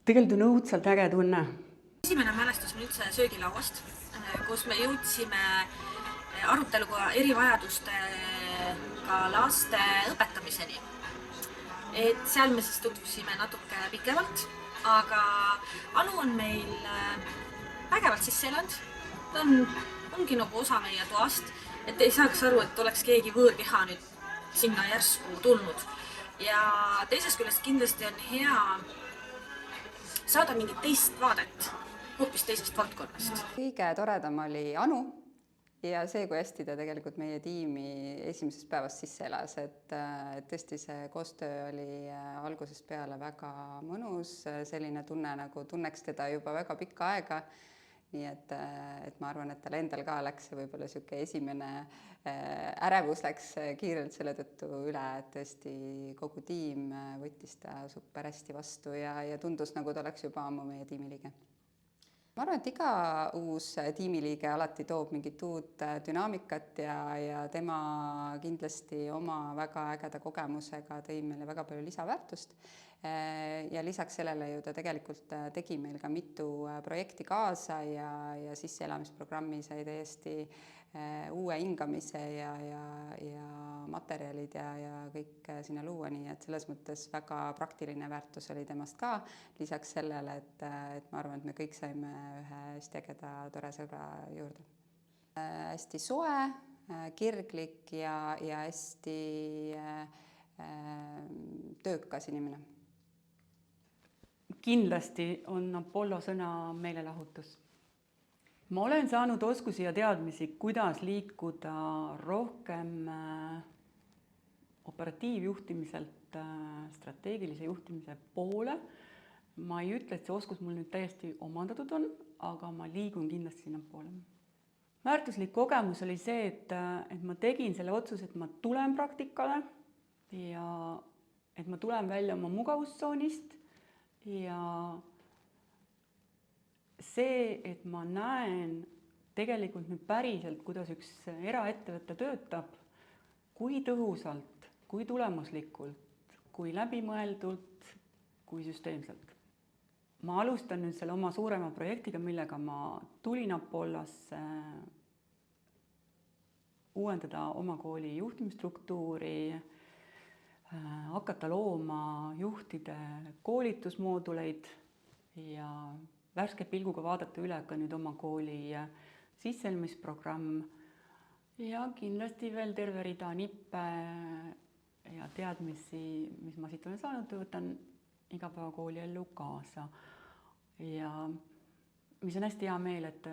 Tegelikult on õudselt äge tunne. Esimene mälestus on üldse söögilauast, kus me jõudsime aruteluga erivajadustega laste õpetamiseni. Et seal me siis tutvusime natuke pikemalt, aga Anu on meil vägevalt sisse elanud. Ta ongi nagu osa meie toast, et ei saaks aru, et oleks keegi võõrkeha nüüd sinna järsku tulnud. Ja teisest küljest kindlasti on hea saada mingit teist vaadet hoopis teisest valdkonnast. Kõige toredam oli Anu ja see, kui hästi ta tegelikult meie tiimi esimesest päevast sisse elas, et tõesti see koostöö oli algusest peale väga mõnus, selline tunne, nagu tunneks teda juba väga pikka aega. Nii et ma arvan, et tal endal ka läks võib-olla niisugune esimene ärevus läks kiirelt selle tõttu üle, et tõesti kogu tiim võttis ta super hästi vastu ja tundus, nagu ta oleks juba ammu meie tiimiliige. Ma arvan, et iga uus tiimiliige alati toob mingit uut dünaamikat ja tema kindlasti oma väga ägeda kogemusega tõi meile väga palju lisaväärtust. Ja lisaks sellele ju ta tegelikult tegi meil ka mitu projekti kaasa ja sisseelamisprogrammi sai täiesti uue hingamise ja materjalid ja kõik sinna luua, nii et selles mõttes väga praktiline väärtus oli temast ka. Lisaks sellele, et ma arvan, et me kõik saime ühe hästi ägeda tore sõbra juurde. Hästi soe, kirglik ja hästi töökas inimene. Kindlasti on Apollo sõna meelelahutus. Ma olen saanud oskusi ja teadmisi, kuidas liikuda rohkem operatiivjuhtimiselt strateegilise juhtimise poole. Ma ei ütle, et see oskus mul nüüd täiesti omandatud on, aga ma liigun kindlasti sinna poole. Väärtuslik kogemus oli see, et ma tegin selle otsuse, et ma tulen praktikale ja et ma tulen välja oma mugavustsoonist ja see, et ma näen tegelikult nüüd päriselt, kuidas üks eraettevõte töötab, kui tõhusalt, kui tulemuslikult, kui läbimõeldult, kui süsteemselt. Ma alustan nüüd selle oma suurema projektiga, millega ma tulin Apollosse uuendada oma kooli juhtimisstruktuuri, hakata looma juhtide koolitusmooduleid ja värske pilguga vaadata üle ka nüüd oma kooli sisseelmisprogramm ja kindlasti veel terve rida nippe ja teadmisi, mis ma siit olen saanud, võtan igapäevakooli ellu kaasa. Ja mis on hästi hea meel, et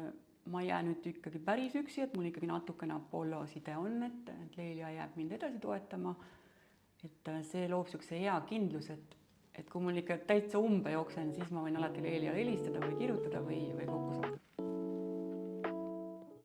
ma ei jää nüüd ikkagi päris üksi, et mul ikkagi natukene Apollo side on, et Leelia jääb mind edasi toetama. Et see loob niisuguse hea kindlus, et kui mul ikka täitsa umbe jooksen, siis ma võin alati Leeliale helistada või kirjutada või kokku saada.